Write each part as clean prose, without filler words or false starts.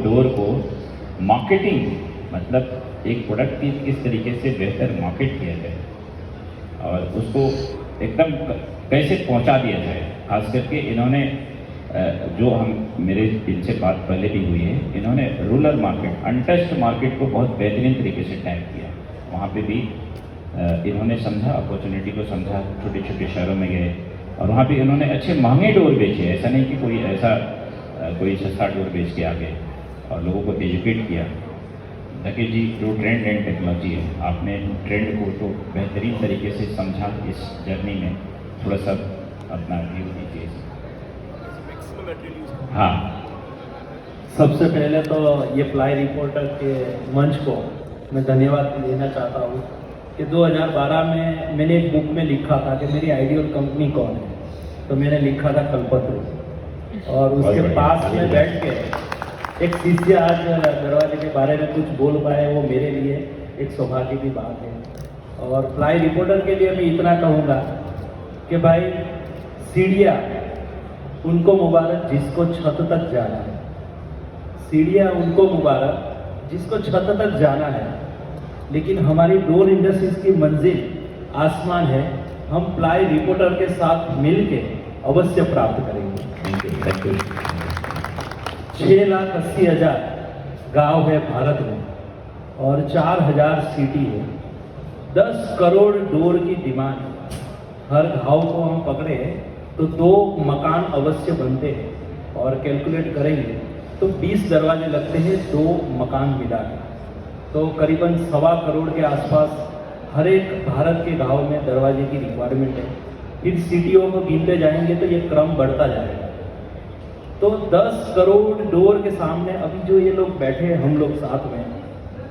Door को marketing, मतलब एक प्रोडक्ट की किस तरीके से बेहतर मार्केट किया जाए और उसको एकदम कैसे पहुंचा दिया जाए। खास करके इन्होंने जो हम मेरे इनसे बात पहले भी हुई है, इन्होंने रूरल मार्केट, अनटच्ड मार्केट को बहुत बेहतरीन तरीके से टैप किया। वहाँ पे भी इन्होंने समझा, अपॉर्चुनिटी को समझा, छोटे छोटे शहरों में गए और वहाँ पे इन्होंने अच्छे महंगे डोर बेचे। ऐसा नहीं कि कोई ऐसा कोई सस्ता डोर बेच के आ गए और लोगों को एजुकेट किया। धकेश जी, जो ट्रेंड एंड टेक्नोलॉजी है, आपने ट्रेंड को तो बेहतरीन तरीके से समझा। इस जर्नी में थोड़ा सा अपना व्यू दीजिए। हाँ, सबसे पहले तो ये प्लाई रिपोर्टर के मंच को मैं धन्यवाद देना चाहता हूँ कि 2012 में मैंने एक बुक में लिखा था कि मेरी आइडियल कंपनी कौन है, तो मैंने लिखा था कल्पतरू। और उसके पास में बैठ के एक शिष्य आज दरवाजे के बारे में कुछ बोल पाए, वो मेरे लिए एक सौभाग्य की बात है। और प्लाई रिपोर्टर के लिए मैं इतना कहूँगा कि भाई, सीढ़ियाँ उनको मुबारक जिसको छत तक जाना है, सीढ़ियाँ उनको मुबारक जिसको छत तक जाना है, लेकिन हमारी डोर इंडस्ट्रीज की मंजिल आसमान है। हम प्लाई रिपोर्टर के साथ मिलके अवश्य प्राप्त करेंगे। 6,80,000 गांव है भारत में और 4,000 सिटी है। 10 करोड़ डोर की डिमांड। हर गांव को हम पकड़े तो 2 मकान अवश्य बनते हैं और कैलकुलेट करेंगे तो 20 दरवाजे लगते हैं 2 मकान मिला के, तो करीबन 1.25 करोड़ के आसपास हर एक भारत के गांव में दरवाजे की रिक्वायरमेंट है। फिर सिटियों को गिनते जाएंगे तो ये क्रम बढ़ता जाएगा। तो 10 करोड़ डोर के सामने अभी जो ये लोग बैठे हैं, हम लोग साथ में,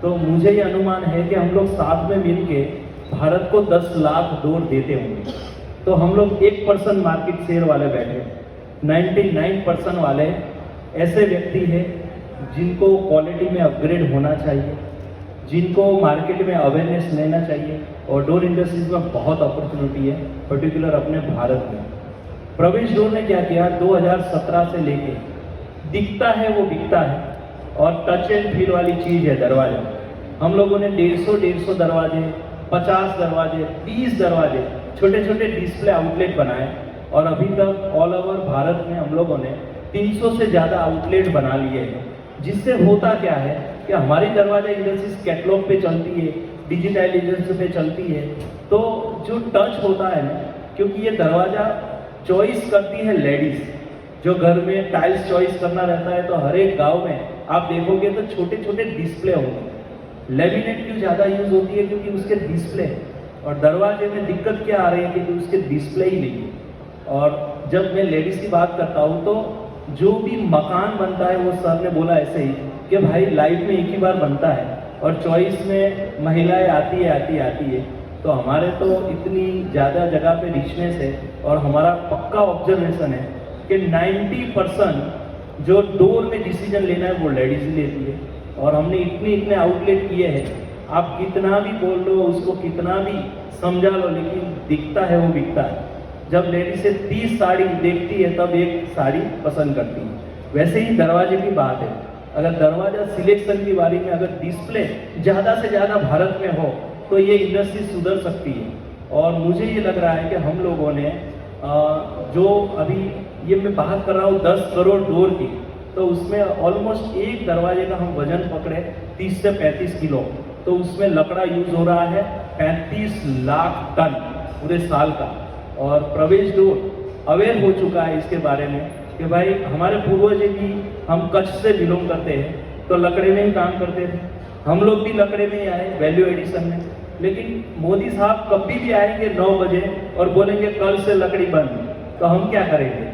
तो मुझे ये अनुमान है कि हम लोग साथ में मिलके भारत को 10 लाख डोर देते होंगे। तो हम लोग 1% मार्केट शेयर वाले बैठे, 99% वाले ऐसे व्यक्ति हैं जिनको क्वालिटी में अपग्रेड होना चाहिए, जिनको मार्केट में अवेयरनेस लेना चाहिए। और डोर इंडस्ट्रीज में बहुत अपॉर्चुनिटी है, पर्टिकुलर अपने भारत में। प्रवेश डोर ने क्या किया, 2017 से लेके दिखता है वो बिकता है और टच एंड फील वाली चीज़ है दरवाजा। हम लोगों ने 150 दरवाजे, 50 दरवाजे, 20 दरवाजे, छोटे छोटे डिस्प्ले आउटलेट बनाए और अभी तक ऑल ओवर भारत में हम लोगों ने 300 से ज़्यादा आउटलेट बना लिए हैं। जिससे होता क्या है कि हमारी दरवाजा इंडस्ट्रीज कैटलॉग पे चलती है, डिजिटलाइजेशन पे चलती है, तो जो टच होता है ना, क्योंकि ये दरवाजा चॉइस करती है लेडीज, जो घर में टाइल्स चॉइस करना रहता है, तो हर एक गांव में आप देखोगे तो छोटे छोटे डिस्प्ले होंगे। लेमिनेट क्यों ज़्यादा यूज होती है, क्योंकि उसके डिस्प्ले, और दरवाजे में दिक्कत क्या आ रही है कि उसके डिस्प्ले ही नहीं है। और जब मैं लेडीज की बात करता हूँ तो जो भी मकान बनता है, वो सर ने बोला ऐसे ही कि भाई लाइफ में एक ही बार बनता है और चॉइस में महिलाएं आती है। तो हमारे तो इतनी ज़्यादा जगह पे रिचनेस है और हमारा पक्का ऑब्जर्वेशन है कि 90% जो डोर में डिसीजन लेना है वो लेडीज ही लेती है। और हमने इतने आउटलेट किए हैं, आप कितना भी बोल लो, उसको कितना भी समझा लो, लेकिन दिखता है वो बिकता है। जब लेडीज से 30 साड़ी देखती है तब एक साड़ी पसंद करती है। वैसे ही दरवाजे की बात है, अगर दरवाजा सिलेक्शन की बारी में अगर डिस्प्ले ज़्यादा से ज़्यादा भारत में हो तो ये इंडस्ट्री सुधर सकती है। और मुझे ये लग रहा है कि हम लोगों ने जो अभी ये मैं बात कर रहा हूँ 10 करोड़ डोर की, तो उसमें ऑलमोस्ट एक दरवाजे का हम वजन पकड़े 30 से 35 किलो, तो उसमें लकड़ा यूज हो रहा है 35 लाख टन पूरे साल का। और प्रवेश डोर अवेयर हो चुका है इसके बारे में कि भाई हमारे पूर्वज भी, हम कच्छ से बिलोंग करते हैं तो लकड़े में ही काम करते थे, हम लोग भी लकड़े में ही आए वैल्यू एडिशन में। लेकिन मोदी साहब कभी भी आएंगे 9 बजे और बोलेंगे कल से लकड़ी बंद, तो हम क्या करेंगे।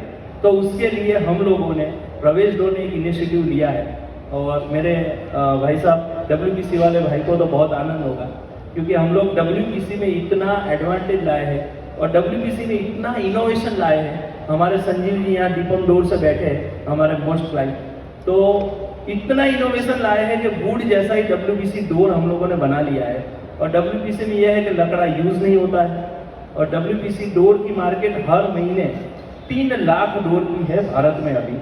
तो उसके लिए हम लोगों ने, प्रवेश डोर ने एक इनिशिएटिव लिया है। और मेरे भाई साहब WPC वाले भाई को तो बहुत आनंद होगा, क्योंकि हम लोग WPC में इतना एडवांटेज लाए हैं और WPC में इतना इनोवेशन लाए हैं। हमारे संजीव जी यहाँ दीपम डोर से बैठे हैं, हमारे मोस्ट लाइक, तो इतना इनोवेशन लाए हैं कि वुड जैसा ही WPC डोर हम लोगों ने बना लिया है। और WPC में यह है कि लकड़ा यूज नहीं होता है। और WPC डोर की मार्केट हर महीने 3 लाख डोर की है भारत में अभी,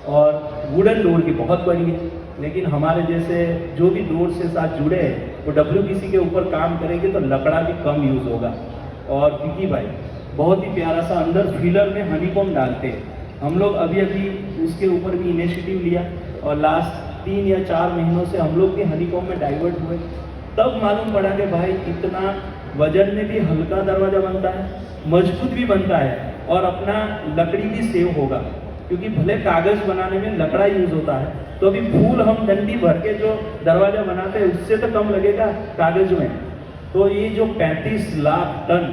और वुडन डोर की बहुत बड़ी है। लेकिन हमारे जैसे जो भी डोर से साथ जुड़े हैं वो WPC के ऊपर काम करेंगे तो लकड़ा भी कम यूज़ होगा। और विकी भाई बहुत ही प्यारा सा अंदर फिलर में हनीकॉम्ब डालते हैं, हम लोग अभी अभी उसके ऊपर भी इनिशिएटिव लिया और लास्ट 3 या 4 महीनों से हम लोग भी हनीकॉम्ब में डाइवर्ट हुए, तब मालूम पड़ा कि भाई इतना वजन में भी हल्का दरवाज़ा बनता है, मजबूत भी बनता है और अपना लकड़ी भी सेव होगा, क्योंकि भले कागज़ बनाने में लकड़ा यूज़ होता है तो अभी फूल हम डंडी भर के जो दरवाज़ा बनाते हैं उससे तो कम लगेगा कागज़ में। तो ये जो 35 लाख टन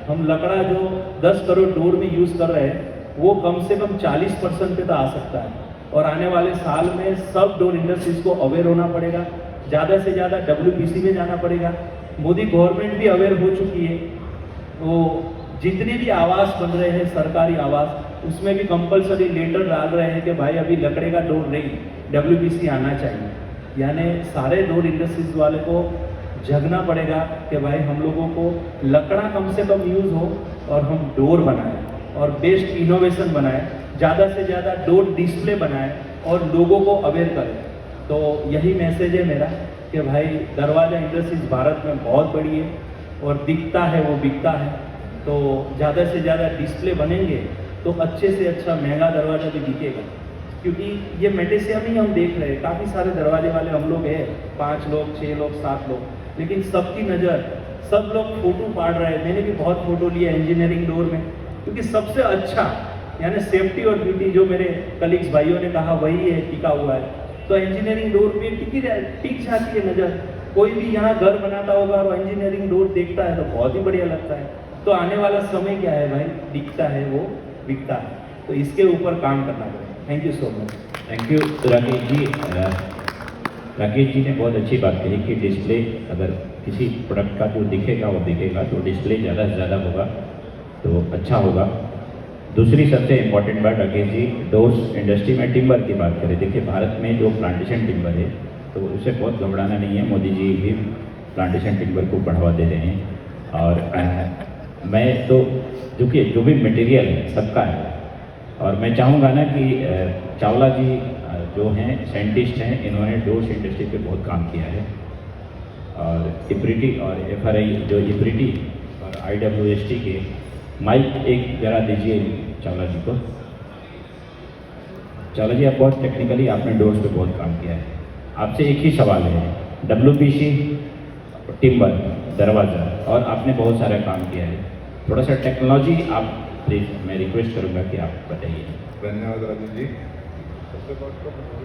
हम लकड़ा जो 10 करोड़ डोर में यूज़ कर रहे हैं वो कम से कम 40% पे तो आ सकता है। और आने वाले साल में सब डोर इंडस्ट्रीज को अवेयर होना पड़ेगा, ज़्यादा से ज़्यादा WPC में जाना पड़ेगा। मोदी गवर्नमेंट भी अवेयर हो चुकी है, वो जितने भी आवास बन रहे हैं सरकारी आवास उसमें भी कंपलसरी लेटर डाल रहे हैं कि भाई अभी लकड़े का डोर नहीं, WPC आना चाहिए। यानी सारे डोर इंडस्ट्रीज वाले को जगना पड़ेगा कि भाई हम लोगों को लकड़ा कम से कम यूज़ हो और हम डोर बनाएं और बेस्ट इनोवेशन बनाएं, ज़्यादा से ज़्यादा डोर डिस्प्ले बनाएं और लोगों को अवेयर करें। तो यही मैसेज है मेरा कि भाई दरवाज़ा इंडस्ट्रीज भारत में बहुत बड़ी है और दिखता है वो बिकता है, तो ज़्यादा से ज़्यादा डिस्प्ले बनेंगे तो अच्छे से अच्छा महंगा दरवाज़ा भी बिकेगा। क्योंकि ये मेटेसिया में ही हम देख रहे हैं काफ़ी सारे दरवाजे वाले हम लोग हैं, 5 लोग 6 लोग 7 लोग, लेकिन सबकी नज़र सब लोग फ़ोटो पाड़ रहे हैं। मैंने भी बहुत फ़ोटो लिए इंजीनियरिंग डोर में, क्योंकि सबसे अच्छा यानी सेफ्टी और ब्यूटी जो मेरे कलीग्स भाइयों ने कहा वही है टिका हुआ है। तो इंजीनियरिंग डोर पे टिक जाती है नज़र, कोई भी यहाँ घर बनाता होगा और इंजीनियरिंग डोर देखता है तो बहुत ही बढ़िया लगता है। तो आने वाला समय क्या है भाई, दिखता है वो बिकता है, तो इसके ऊपर काम करना पड़ेगा। Thank you so much. Thank you Rakesh ji. Rakesh ji ने बहुत अच्छी बात कही कि डिस्प्ले अगर किसी प्रोडक्ट का जो दिखेगा वो दिखेगा, तो डिस्प्ले ज़्यादा से ज़्यादा होगा तो अच्छा होगा। दूसरी सबसे इम्पॉर्टेंट बात राकेश जी, डोर्स इंडस्ट्री में टिम्बर की बात करें। देखिए भारत में जो प्लांटेशन टिम्बर है तो उसे बहुत घबराना नहीं है, मोदी जी भी प्लांटेशन टिम्बर को बढ़ावा दे रहे हैं। और मैं तो जो भी मटेरियल है सबका है, और मैं चाहूँगा ना कि चावला जी जो हैं साइंटिस्ट हैं, इन्होंने डोर्स इंडस्ट्री पे बहुत काम किया है। और इप्रिटी और FRI जो इप्रिटी और IWST के माइक एक जरा दीजिए चावला जी को। चावला जी आप बहुत टेक्निकली आपने डोर्स पे बहुत काम किया है। आपसे एक ही सवाल है, WPC टिम्बर दरवाज़ा और आपने बहुत सारा काम किया है, थोड़ा सा टेक्नोलॉजी आप प्लीज मैं रिक्वेस्ट करूंगा कि आप बताइए। धन्यवाद राजू जी।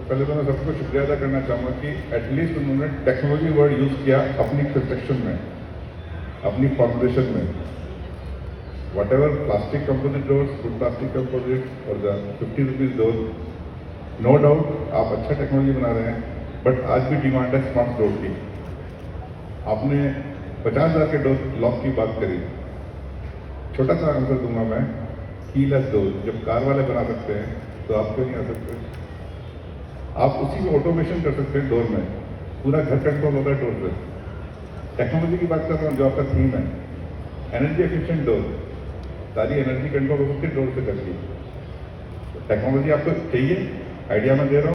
पहले तो मैं सबको शुक्रिया अदा करना चाहूँगा कि एटलीस्ट उन्होंने टेक्नोलॉजी वर्ड यूज़ किया अपनी कंस्ट्रक्शन में, अपनी फॉर्मुलेशन में। Whatever plastic composite doors, good plastic composite और the 50 rupees door, no doubt आप अच्छा टेक्नोलॉजी बना रहे हैं, बट आज भी डिमांड है स्मार्ट डोर की। आपने 50,000 के डोर लॉक की बात करी, छोटा सा आंसर दूंगा मैं, कीलेस डोर जब कार वाले बना सकते हैं तो आप क्यों नहीं आ सकते? आप उसी में ऑटोमेशन कर सकते हैं, डोर में पूरा घर कंट्रोल होता है डोर से। टेक्नोलॉजी की बात कर रहा हूँ, जो आपका थीम है एनर्जी एफिशिएंट डोर, सारी एनर्जी कंट्रोल हो सकती है डोर से करके। टेक्नोलॉजी आपको चाहिए, आइडिया मैं दे रहा हूँ।